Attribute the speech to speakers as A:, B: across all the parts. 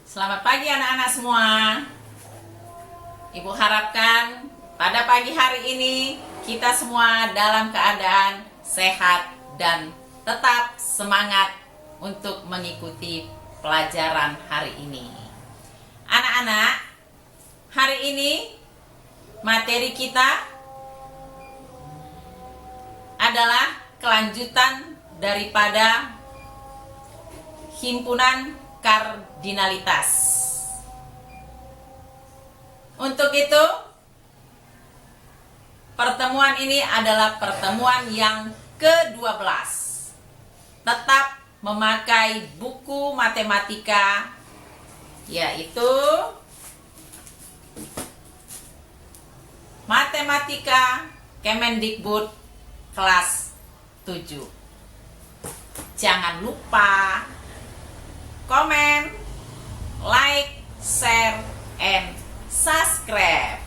A: Selamat pagi anak-anak semua. Ibu harapkan pada pagi hari ini kita semua dalam keadaan sehat dan tetap semangat untuk mengikuti pelajaran hari ini. Anak-anak, hari ini materi kita adalah kelanjutan daripada himpunan kardinalitas. Untuk itu, pertemuan ini adalah pertemuan yang ke-12. Tetap memakai buku matematika, yaitu Matematika Kemendikbud kelas 7. Jangan lupa komen, like, share, and subscribe.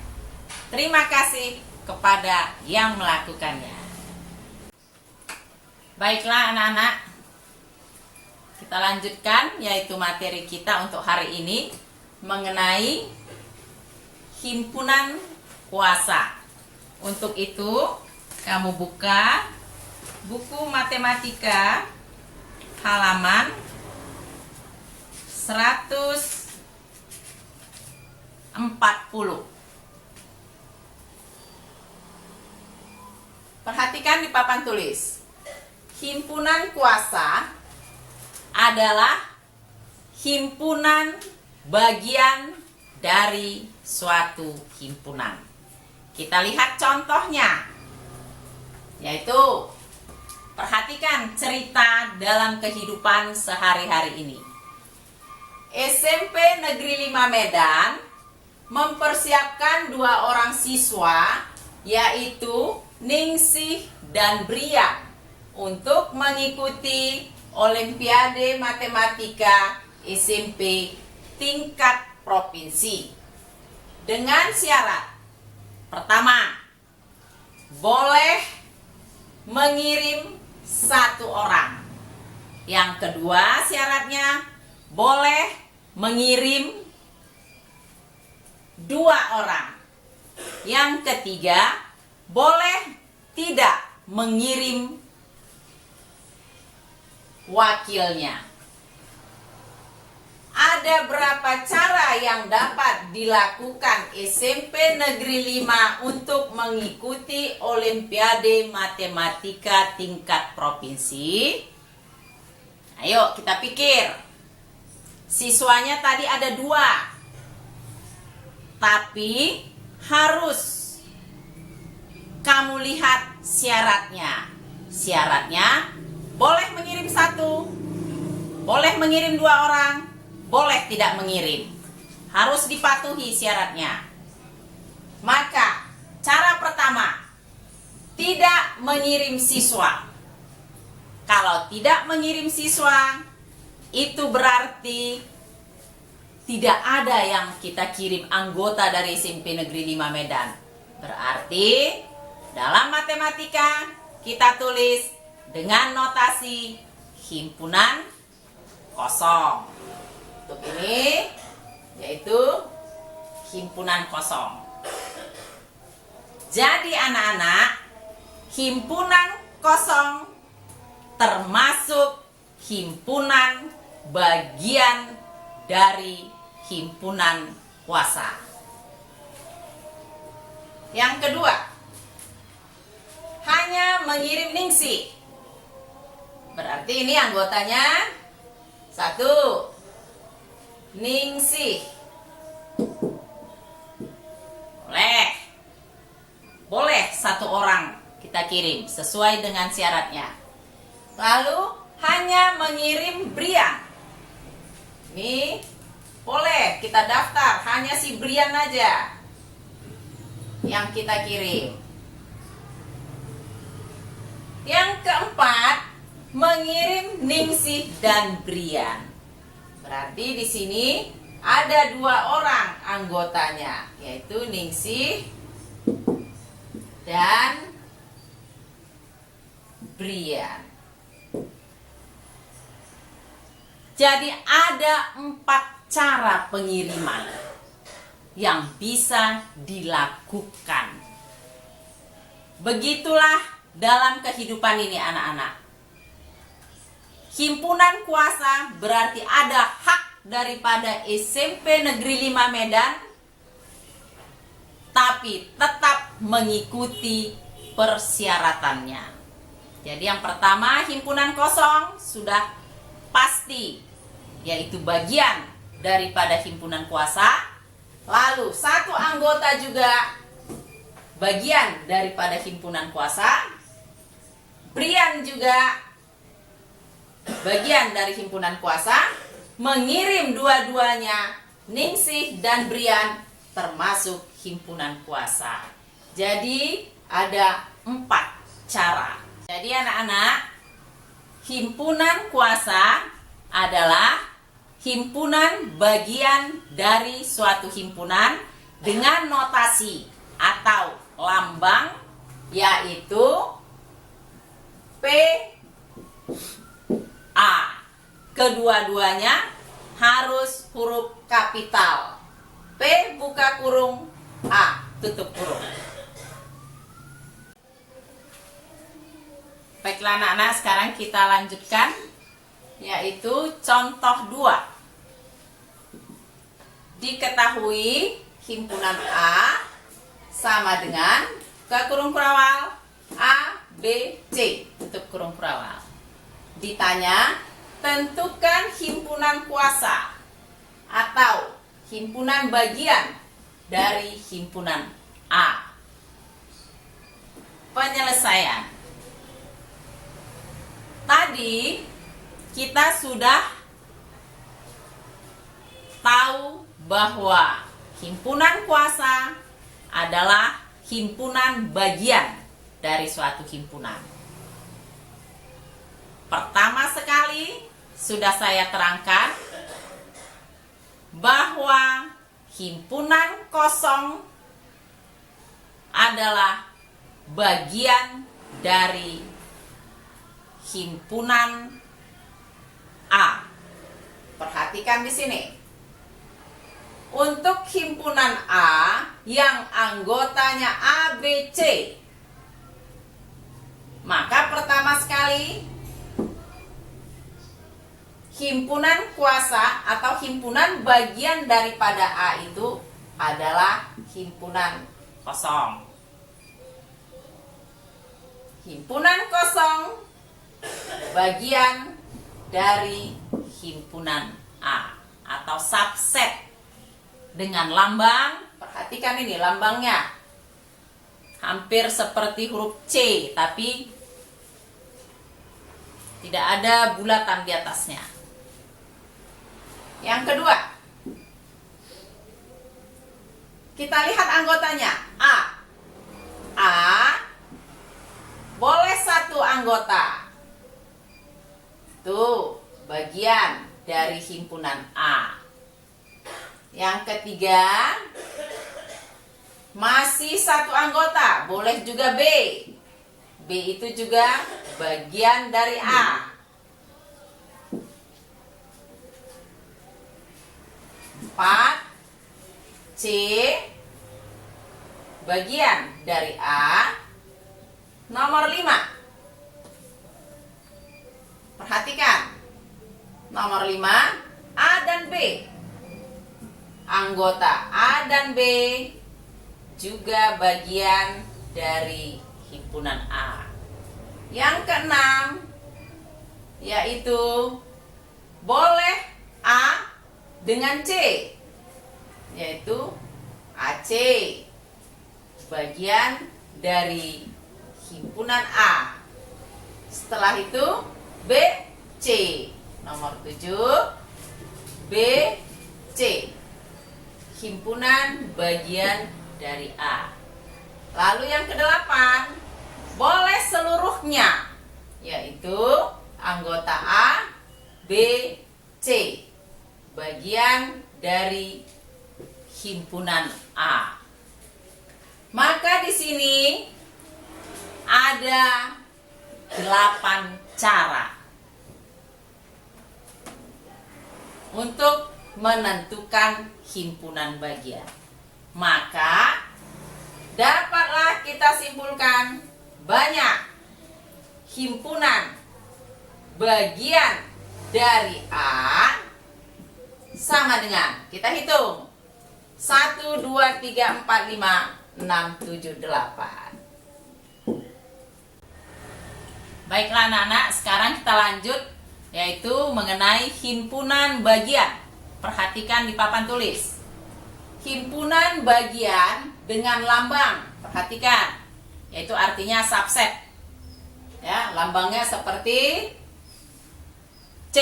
A: Terima kasih kepada yang melakukannya. Baiklah anak-anak, kita lanjutkan yaitu materi kita untuk hari ini mengenai himpunan kuasa. Untuk itu, kamu buka buku matematika halaman 140. Perhatikan di papan tulis. Himpunan kuasa adalah himpunan bagian dari suatu himpunan. Kita lihat contohnya, yaitu perhatikan cerita dalam kehidupan sehari-hari ini. SMP Negeri 5 Medan mempersiapkan 2 orang siswa, yaitu Ningsih dan Brian, untuk mengikuti Olimpiade Matematika SMP tingkat provinsi dengan syarat: pertama, boleh mengirim 1 orang. Yang kedua syaratnya, boleh mengirim 2 orang. Yang ketiga, boleh tidak mengirim wakilnya. Ada berapa cara yang dapat dilakukan SMP Negeri 5 untuk mengikuti Olimpiade Matematika tingkat provinsi? Ayo kita pikir. Siswanya tadi ada 2, tapi harus kamu lihat syaratnya. Syaratnya boleh mengirim 1, boleh mengirim 2 orang, boleh tidak mengirim. Harus dipatuhi syaratnya. Maka cara pertama, tidak mengirim siswa. Kalau tidak mengirim siswa, itu berarti tidak ada yang kita kirim anggota dari SMP Negeri 5 Medan. Berarti dalam matematika kita tulis dengan notasi himpunan kosong. Untuk ini yaitu himpunan kosong. Jadi anak-anak, himpunan kosong termasuk himpunan bagian dari himpunan kuasa. Yang kedua, hanya mengirim Ningsih. Berarti ini anggotanya 1, Ningsih. Boleh 1 orang kita kirim sesuai dengan syaratnya. Lalu hanya mengirim Brian. Ini boleh kita daftar, hanya si Brian aja yang kita kirim. Yang keempat, mengirim Ningsih dan Brian. Berarti di sini ada 2 orang anggotanya, yaitu Ningsih dan Brian. Jadi ada 4 cara pengiriman yang bisa dilakukan. Begitulah dalam kehidupan ini anak-anak. Himpunan kuasa berarti ada hak daripada SMP Negeri 5 Medan, tapi tetap mengikuti persyaratannya. Jadi yang pertama, himpunan kosong sudah pasti, yaitu bagian daripada himpunan kuasa. Lalu satu anggota juga bagian daripada himpunan kuasa. Brian juga bagian dari himpunan kuasa. Mengirim dua-duanya, Ningsih dan Brian, termasuk himpunan kuasa. Jadi ada 4 cara. Jadi anak-anak, himpunan kuasa adalah himpunan bagian dari suatu himpunan dengan notasi atau lambang, yaitu PA. Kedua-duanya harus huruf kapital. P buka kurung, A tutup kurung. Baiklah anak-anak, sekarang kita lanjutkan, yaitu contoh 2. Diketahui himpunan A sama dengan buka kurung kurawal A, B, C tutup kurung kurawal. Ditanya, tentukan himpunan kuasa atau himpunan bagian dari himpunan A. Penyelesaian. Tadi kita sudah tahu bahwa himpunan kuasa adalah himpunan bagian dari suatu himpunan. Pertama sekali sudah saya terangkan bahwa himpunan kosong adalah bagian dari himpunan A. Perhatikan di sini. Untuk himpunan A yang anggotanya A, B, C, maka pertama sekali himpunan kuasa atau himpunan bagian daripada A itu adalah himpunan kosong. Himpunan kosong bagian dari himpunan A atau subset dengan lambang. Perhatikan ini lambangnya hampir seperti huruf C, tapi tidak ada bulatan di atasnya. Yang kedua, kita lihat anggotanya. A boleh 1 anggota. Tuh, bagian dari himpunan A. Yang ketiga, masih 1 anggota, boleh juga B. B itu juga bagian dari A. 4, C bagian dari A. Nomor 5, perhatikan. Nomor 5, A dan B. Anggota A dan B juga bagian dari himpunan A. Yang keenam, yaitu boleh A dengan C, yaitu AC, bagian dari himpunan A. Setelah itu BC. Nomor 7, BC, himpunan bagian dari A. Lalu yang ke-8, boleh seluruhnya, yaitu anggota A, B, C, bagian dari himpunan A. Maka di sini ada 8 cara untuk menentukan himpunan bagian. Maka dapatlah kita simpulkan banyak himpunan bagian dari A sama dengan, kita hitung, 1, 2, 3, 4, 5, 6, 7, 8. Baiklah anak-anak, sekarang kita lanjut, yaitu mengenai himpunan bagian. Perhatikan di papan tulis. Himpunan bagian dengan lambang, perhatikan, yaitu artinya subset. Ya, lambangnya seperti C,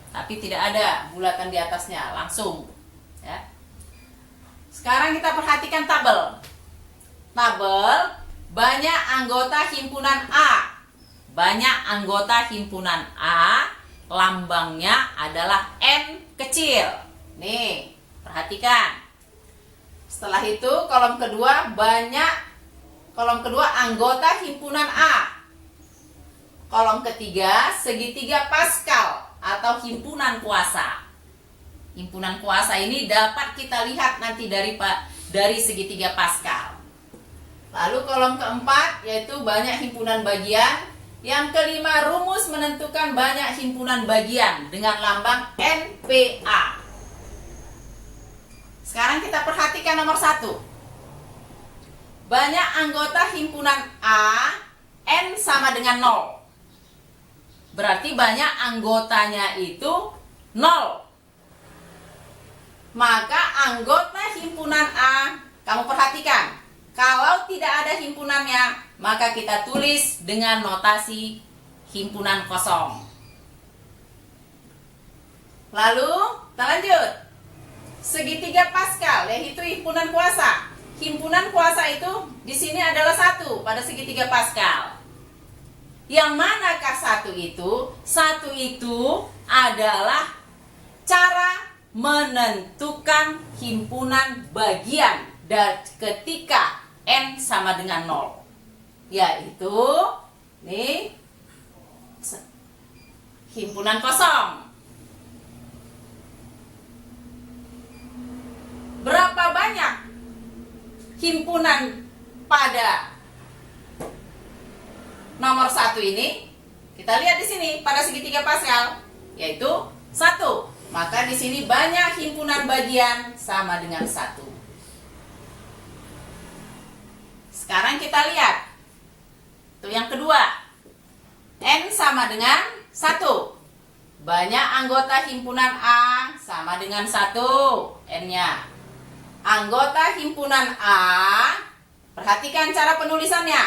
A: tapi tidak ada bulatan di atasnya, langsung. Ya. Sekarang kita perhatikan tabel. Tabel banyak anggota himpunan A. Banyak anggota himpunan A, lambangnya adalah N kecil. Nih, perhatikan. Setelah itu kolom kedua anggota himpunan A. Kolom ketiga segitiga Pascal atau himpunan kuasa. Himpunan kuasa ini dapat kita lihat nanti dari segitiga Pascal. Lalu kolom keempat yaitu banyak himpunan bagian. Yang kelima, rumus menentukan banyak himpunan bagian dengan lambang NPA. Sekarang kita perhatikan nomor 1. Banyak anggota himpunan A, N sama dengan 0. Berarti banyak anggotanya itu 0. Maka anggota himpunan A, kamu perhatikan, kalau tidak ada himpunannya, maka kita tulis dengan notasi himpunan kosong. Lalu, kita lanjut. Segitiga Pascal, yaitu himpunan kuasa. Himpunan kuasa itu di sini adalah 1 pada segitiga Pascal. Yang manakah 1 itu? 1 itu adalah cara menentukan himpunan bagian dan ketika N sama dengan 0, yaitu nih himpunan kosong. Berapa banyak himpunan pada nomor 1 ini? Kita lihat di sini pada segitiga Pascal, yaitu 1. Maka di sini banyak himpunan bagian sama dengan 1. Sekarang kita lihat. Itu yang kedua. N sama dengan 1. Banyak anggota himpunan A sama dengan 1. N-nya. Anggota himpunan A, perhatikan cara penulisannya.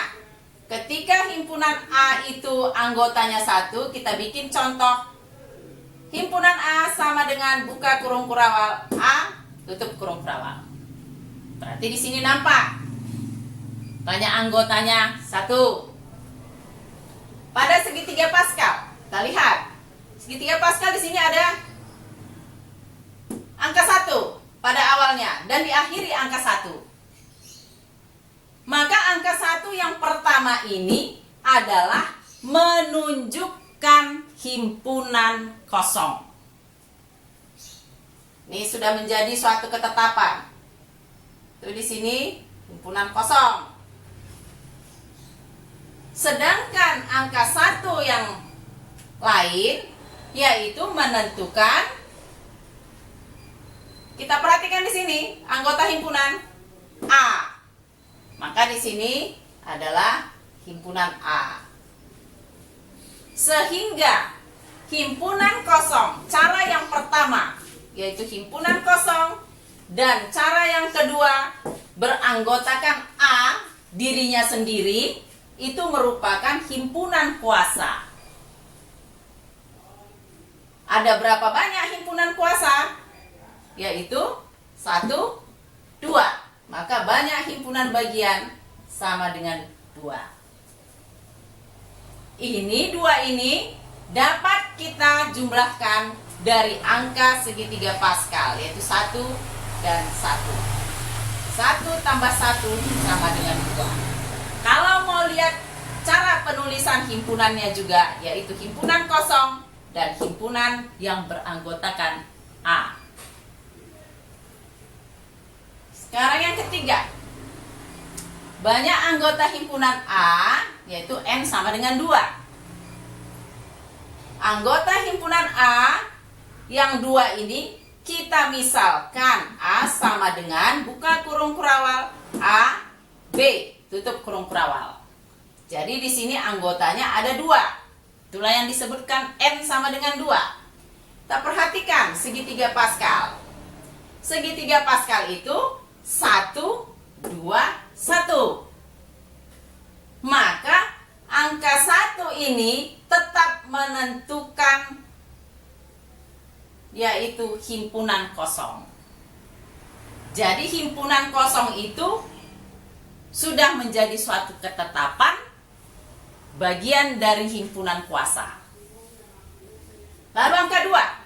A: Ketika himpunan A itu anggotanya 1, kita bikin contoh. Himpunan A sama dengan buka kurung kurawal A, tutup kurung kurawal. Berarti di sini nampak banyak anggotanya 1. Pada segitiga Pascal, kita lihat. Segitiga Pascal di sini ada angka 1 pada awalnya dan diakhiri angka 1. Maka angka 1 yang pertama ini adalah menunjukkan himpunan kosong. Ini sudah menjadi suatu ketetapan. Itu di sini himpunan kosong. Sedangkan angka 1 yang lain yaitu menentukan, kita perhatikan di sini anggota himpunan A. Maka di sini adalah himpunan A. Sehingga himpunan kosong, cara yang pertama yaitu himpunan kosong, dan cara yang kedua beranggotakan A dirinya sendiri, itu merupakan himpunan kuasa. Ada berapa banyak himpunan kuasa? Yaitu 1, 2. Maka banyak himpunan bagian sama dengan 2. Ini 2 ini dapat kita jumlahkan dari angka segitiga Pascal, yaitu 1 dan 1. 1 tambah 1 sama dengan 2. Kalau mau lihat cara penulisan himpunannya juga, yaitu himpunan kosong dan himpunan yang beranggotakan A. Sekarang yang ketiga. Banyak anggota himpunan A, yaitu N sama dengan 2. Anggota himpunan A yang 2 ini kita misalkan A sama dengan buka kurung kurawal A, B, tutup kurung kurawal. Jadi di sini anggotanya ada 2. Itulah yang disebutkan N sama dengan 2. Kita perhatikan segitiga Pascal. Segitiga Pascal itu 1, 2, 1. Maka angka 1 ini tetap menentukan, yaitu himpunan kosong. Jadi himpunan kosong itu sudah menjadi suatu ketetapan bagian dari himpunan kuasa. Lalu angka 2.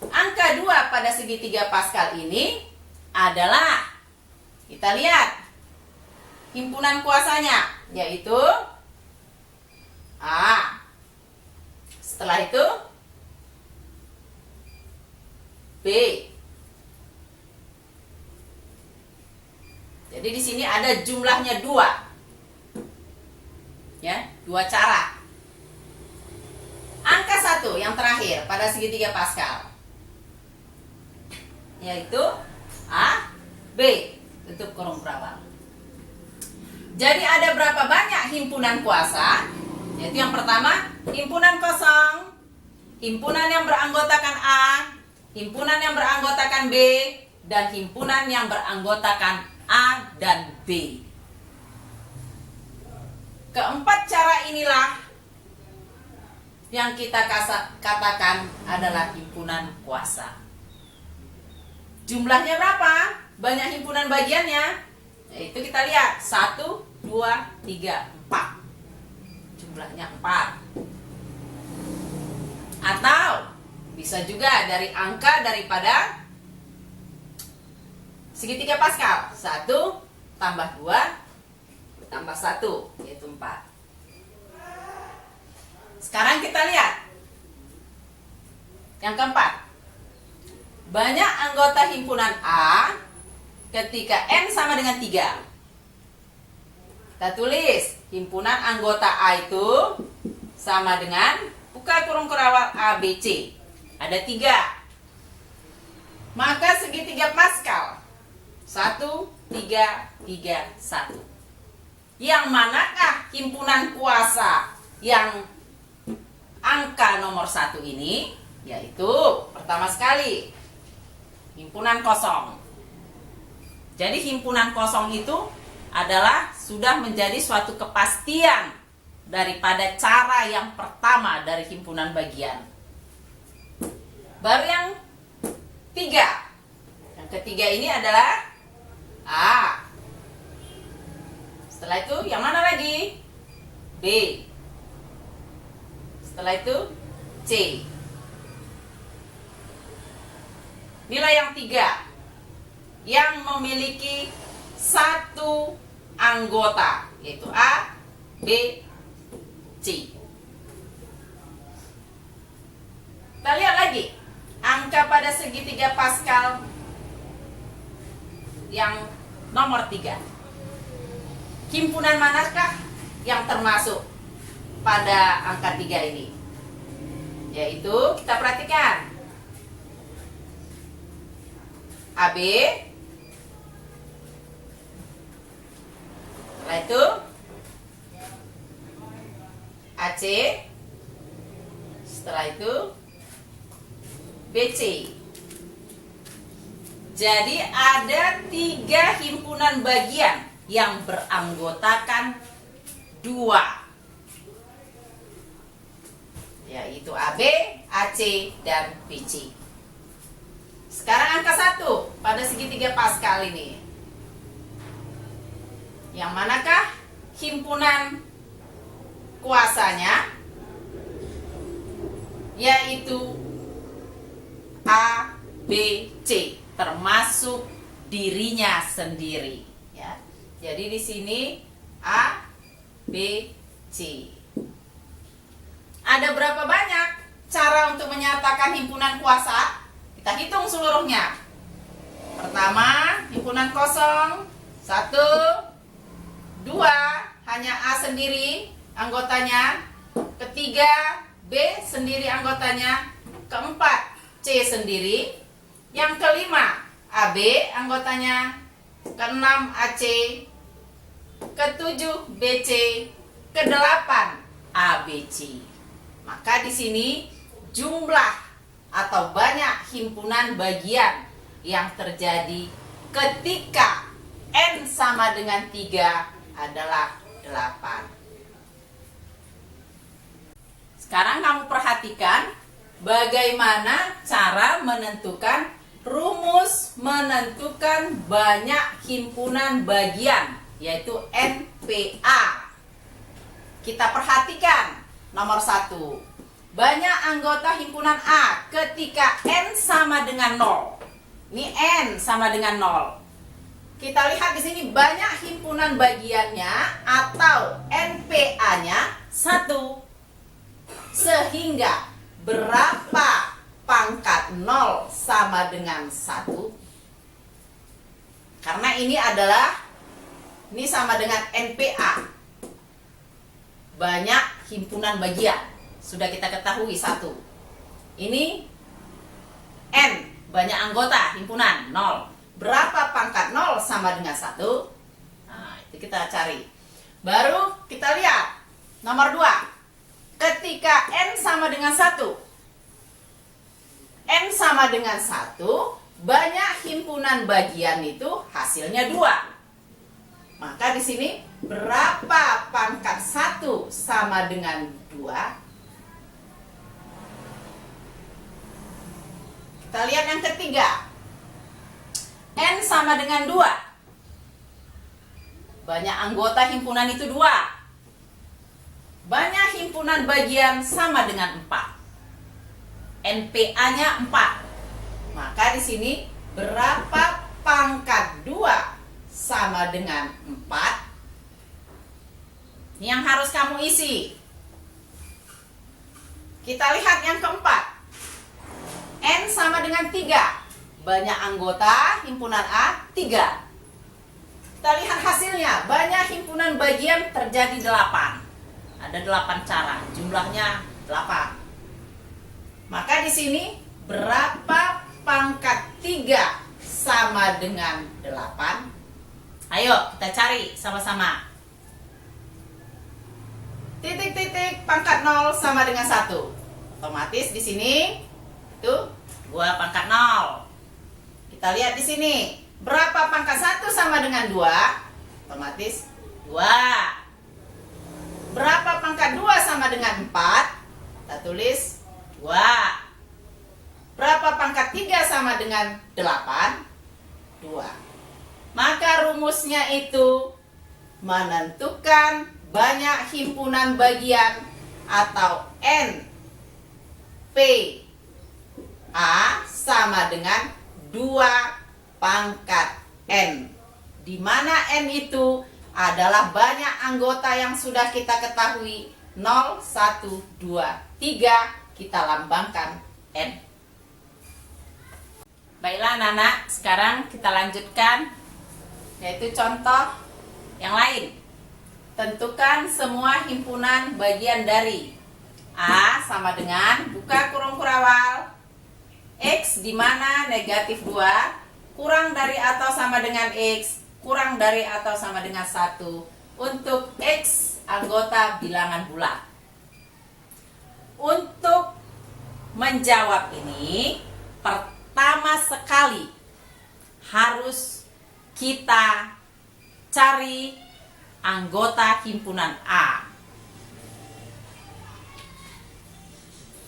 A: Angka 2 pada segitiga Pascal ini adalah, kita lihat himpunan kuasanya, yaitu A. Setelah itu B. Jadi di sini ada jumlahnya 2. Ya, 2 cara. Angka 1 yang terakhir pada segitiga Pascal, yaitu A, B, tutup kurung kurawal. Jadi ada berapa banyak himpunan kuasa? Yaitu yang pertama, himpunan kosong, himpunan yang beranggotakan A, himpunan yang beranggotakan B, dan himpunan yang beranggotakan A dan B. Keempat cara inilah yang kita katakan adalah himpunan kuasa. Jumlahnya berapa? Banyak himpunan bagiannya. Yaitu kita lihat 1, 2, 3, 4. Jumlahnya 4. Atau bisa juga dari angka daripada segitiga Pascal. 1 tambah 2 tambah 1, yaitu 4. Sekarang kita lihat yang keempat. Banyak anggota himpunan A ketika N sama dengan 3. Kita tulis himpunan anggota A itu sama dengan buka kurung kurawal ABC. Ada 3. Maka segitiga Pascal 1, 3, 3, 1. Yang manakah himpunan kuasa yang angka nomor 1 ini? Yaitu pertama sekali himpunan kosong. Jadi himpunan kosong itu adalah sudah menjadi suatu kepastian daripada cara yang pertama dari himpunan bagian. Baru yang 3. Yang ketiga ini adalah A. Setelah itu yang mana lagi? B. Setelah itu C. Nilai yang 3 yang memiliki 1 anggota, yaitu A, B, C. Kita lihat lagi angka pada segitiga Pascal yang nomor 3. Himpunan manakah yang termasuk pada angka 3 ini? Yaitu kita perhatikan AB, setelah itu AC, setelah itu BC. Jadi ada 3 himpunan bagian yang beranggotakan 2, yaitu AB, AC, dan BC. Sekarang angka 1 pada segitiga Pascal ini. Yang manakah himpunan kuasanya? Yaitu A, B, C, termasuk dirinya sendiri, ya. Jadi di sini A, B, C. Ada berapa banyak cara untuk menyatakan himpunan kuasa? Kita hitung seluruhnya. Pertama, himpunan kosong 1, 2, hanya A sendiri anggotanya. Ketiga, B sendiri anggotanya. Keempat, C sendiri. Yang kelima, AB anggotanya. Keenam, AC. Ketujuh, BC. Kedelapan, ABC. Maka di sini jumlah atau banyak himpunan bagian yang terjadi ketika N sama dengan 3 adalah 8. Sekarang kamu perhatikan bagaimana cara menentukan rumus menentukan banyak himpunan bagian, yaitu NPA. Kita perhatikan nomor 1. Banyak anggota himpunan A ketika N sama dengan 0. Ini N sama dengan 0. Kita lihat di sini banyak himpunan bagiannya atau NPA-nya 1. Sehingga berapa pangkat 0 sama dengan 1? Karena ini sama dengan NPA. Banyak himpunan bagian. Sudah kita ketahui 1. Ini N, banyak anggota himpunan 0. Berapa pangkat 0 sama dengan 1? Nah, itu kita cari. Baru kita lihat nomor 2. Ketika N sama dengan 1. N sama dengan 1, banyak himpunan bagian itu hasilnya 2. Maka di sini berapa pangkat 1 sama dengan 2? Kita lihat yang ketiga. N sama dengan 2. Banyak anggota himpunan itu 2. Banyak himpunan bagian sama dengan 4. NPA-nya 4. Maka di sini berapa pangkat 2 sama dengan 4? Ini yang harus kamu isi. Kita lihat yang keempat. N sama dengan 3. Banyak anggota himpunan A 3. Kita lihat hasilnya. Banyak himpunan bagian terjadi 8. Ada 8 cara. Jumlahnya 8. Maka di sini berapa pangkat 3 sama dengan 8? Ayo kita cari sama-sama. Titik-titik pangkat 0 sama dengan 1. Otomatis di sini itu 2 pangkat 0. Kita lihat di sini, berapa pangkat 1 sama dengan 2? Otomatis 2. Berapa pangkat 2 sama dengan 4? Kita tulis 2. Berapa pangkat 3 sama dengan 8? 2. Maka rumusnya itu menentukan banyak himpunan bagian atau N P A sama dengan 2 pangkat N, di mana N itu adalah banyak anggota yang sudah kita ketahui 0, 1, 2, 3, kita lambangkan N. Baiklah anak-anak, sekarang kita lanjutkan, yaitu contoh yang lain. Tentukan semua himpunan bagian dari A sama dengan, buka kurung kurawal, X di mana negatif 2 kurang dari atau sama dengan X kurang dari atau sama dengan 1 untuk X anggota bilangan bulat. Untuk menjawab ini, pertama sekali harus kita cari anggota himpunan A,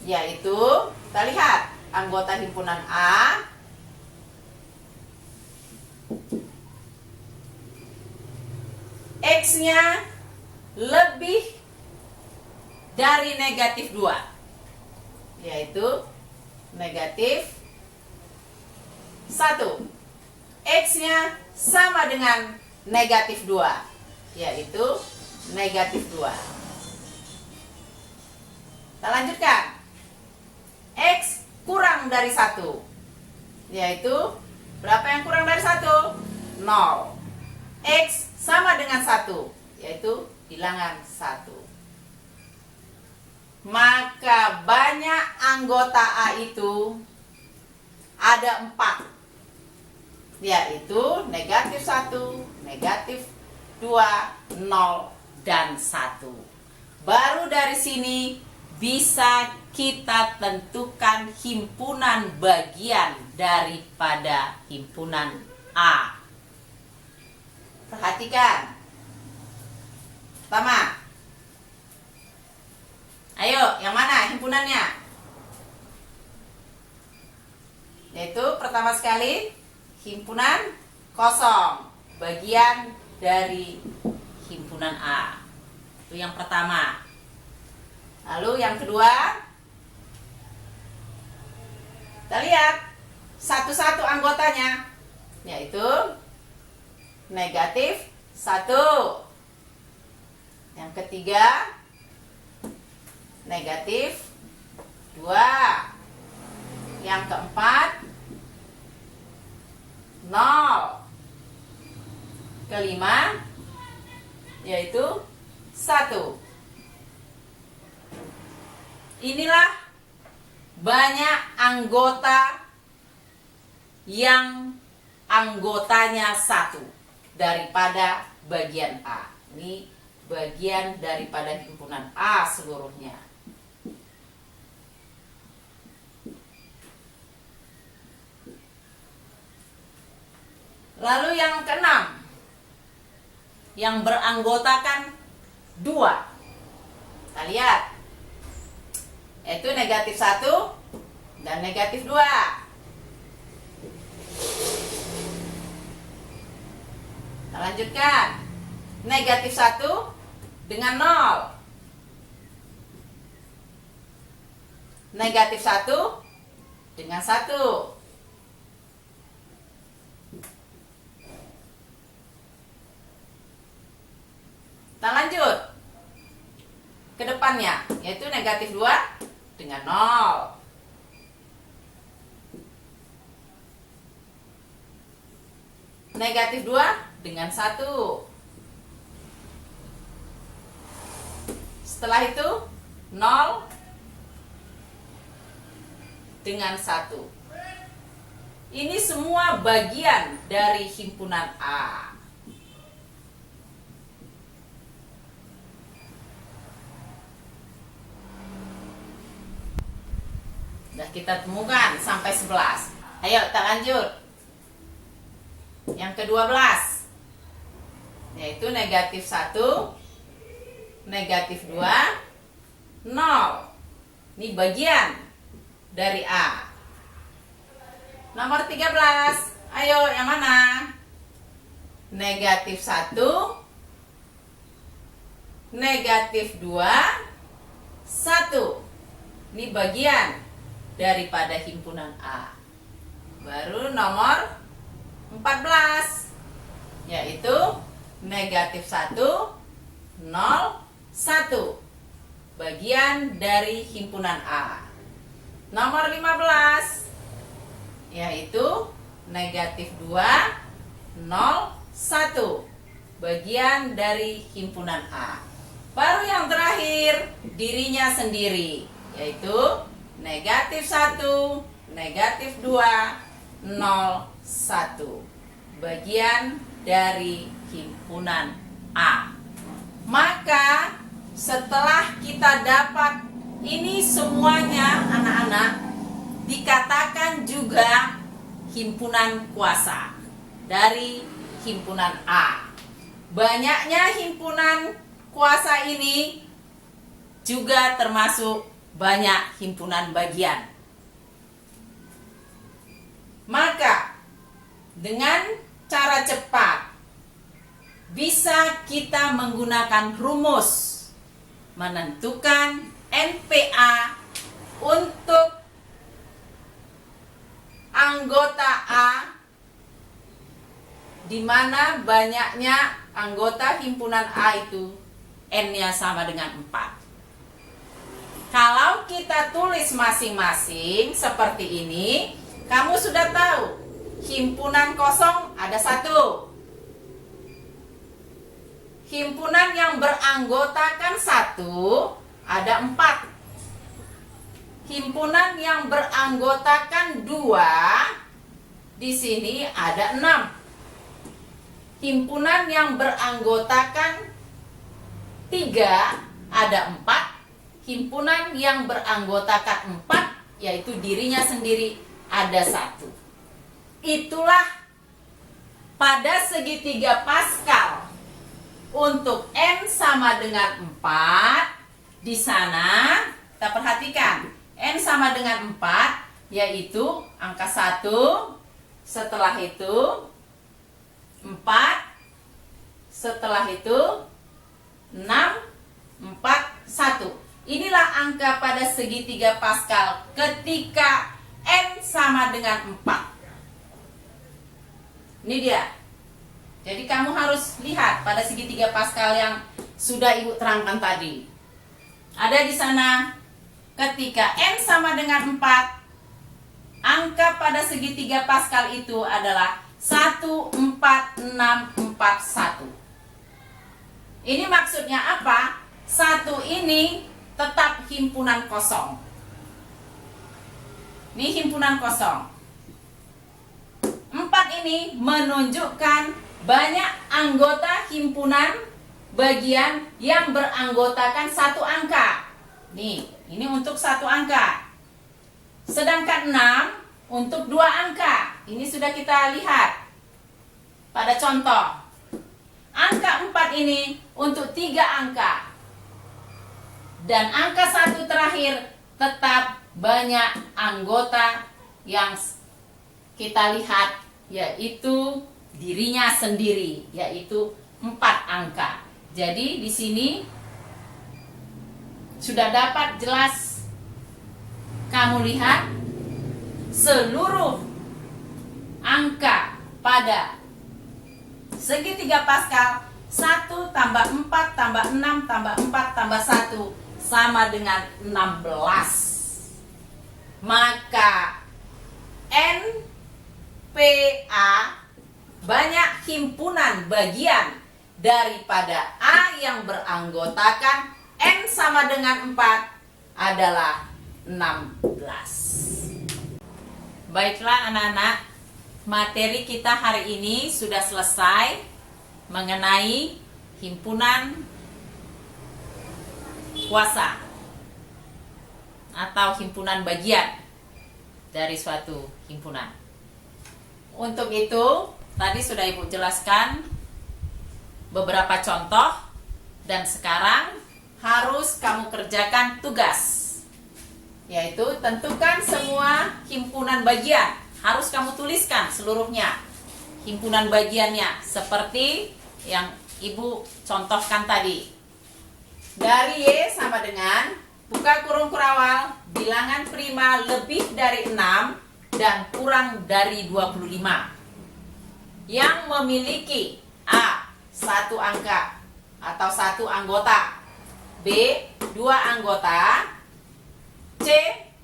A: yaitu kita lihat anggota himpunan A X-nya lebih dari negatif 2, yaitu negatif 1. X-nya sama dengan negatif 2, yaitu negatif 2. Kita lanjutkan. X kurang dari 1, yaitu berapa yang kurang dari 1? 0. X sama dengan 1, yaitu bilangan 1. Maka banyak anggota A itu ada 4, yaitu negatif 1, negatif 2, 0, dan 1. Baru dari sini bisa kita tentukan himpunan bagian daripada himpunan A. Perhatikan. Pertama, ayo, yang mana himpunannya? Yaitu pertama sekali himpunan kosong, bagian dari himpunan A. Itu yang pertama. Lalu yang kedua, kita lihat satu-satu anggotanya, yaitu negatif 1. Yang ketiga, negatif 2. Yang keempat, 0. Kelima, yaitu 1. Inilah banyak anggota yang anggotanya 1 daripada bagian A. Ini bagian daripada himpunan A seluruhnya. Lalu yang keenam, yang beranggotakan 2. Kita lihat, yaitu negatif 1 dan negatif 2. Kita lanjutkan. Negatif 1 dengan 0. Negatif 1 dengan 1. Kita lanjut ke depannya, yaitu negatif 2 dengan 0. Negatif 2 dengan 1. Setelah itu 0 dengan 1. Ini semua bagian dari himpunan A. Sudah kita temukan sampai 11. Ayo kita lanjut. Yang ke-12, yaitu negatif 1, negatif 2, 0. Ini bagian dari A. Nomor 13, ayo yang mana? Negatif 1, negatif 2, 1. Ini bagian daripada himpunan A. Baru nomor 14, yaitu negatif 1, 0, 1. Bagian dari himpunan A. Nomor 15, yaitu negatif 2, 0, 1. Bagian dari himpunan A. Baru yang terakhir, dirinya sendiri, yaitu negatif 1, negatif 2, 0, 1. Bagian dari himpunan A. Maka setelah kita dapat ini semuanya, anak-anak, dikatakan juga himpunan kuasa dari himpunan A. Banyaknya himpunan kuasa ini juga termasuk banyak himpunan bagian. Maka dengan cara cepat bisa kita menggunakan rumus menentukan NPA untuk anggota A, di mana banyaknya anggota himpunan A itu N-nya sama dengan 4. Kalau kita tulis masing-masing seperti ini, Kamu sudah tahu, himpunan kosong ada 1. Himpunan yang beranggotakan 1 ada 4. Himpunan yang beranggotakan 2 di sini ada 6. Himpunan yang beranggotakan 3 ada 4. Himpunan yang beranggotakan 4 yaitu dirinya sendiri ada 1. Itulah pada segitiga Pascal. Untuk N sama dengan 4, di sana kita perhatikan N sama dengan 4 yaitu angka 1, setelah itu 4, setelah itu 6, 4, 1. Inilah angka pada segitiga Pascal ketika N sama dengan 4. Ini dia. Jadi kamu harus lihat pada segitiga Pascal yang sudah Ibu terangkan tadi. Ada di sana ketika N sama dengan 4, angka pada segitiga Pascal itu adalah 1, 4, 6, 4, 1. Ini maksudnya apa? 1 ini tetap himpunan kosong. Ini himpunan kosong. 4 ini menunjukkan banyak anggota himpunan bagian yang beranggotakan 1 angka. Nih, ini untuk 1 angka. Sedangkan 6 untuk 2 angka. Ini sudah kita lihat pada contoh. Angka 4 ini untuk 3 angka. Dan angka 1 terakhir tetap banyak anggota yang kita lihat, yaitu dirinya sendiri, yaitu 4 angka. Jadi di sini sudah dapat jelas kamu lihat seluruh angka pada segitiga Pascal 1 tambah 4 tambah 6 tambah 4 tambah 1 sama dengan 16. Maka NPA banyak himpunan bagian daripada A yang beranggotakan N sama dengan 4 adalah 16. Baiklah anak-anak, materi kita hari ini sudah selesai mengenai himpunan kuasa atau himpunan bagian dari suatu himpunan. Untuk itu, tadi sudah Ibu jelaskan beberapa contoh dan sekarang harus kamu kerjakan tugas, yaitu tentukan semua himpunan bagian. Harus kamu tuliskan seluruhnya himpunan bagiannya seperti yang Ibu contohkan tadi. Dari Y sama dengan buka kurung kurawal bilangan prima lebih dari 6 dan kurang dari 25 yang memiliki A. 1 angka atau 1 anggota, B. 2 anggota, C.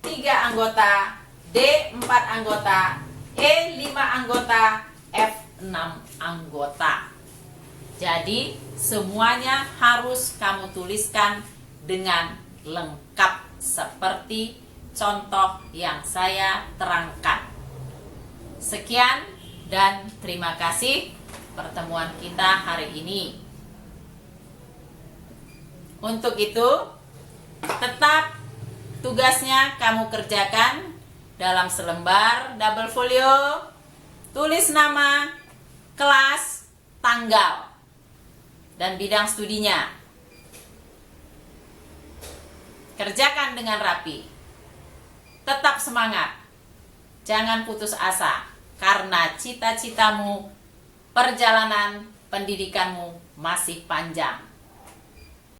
A: 3 anggota, D. 4 anggota, E. 5 anggota, F. 6 anggota. Jadi semuanya harus kamu tuliskan dengan lengkap seperti contoh yang saya terangkan. Sekian dan terima kasih pertemuan kita hari ini. Untuk itu, tetap tugasnya kamu kerjakan dalam selembar double folio. Tulis nama, kelas, tanggal, dan bidang studinya. Kerjakan dengan rapi. Tetap semangat. Jangan putus asa, karena cita-citamu, perjalanan pendidikanmu masih panjang.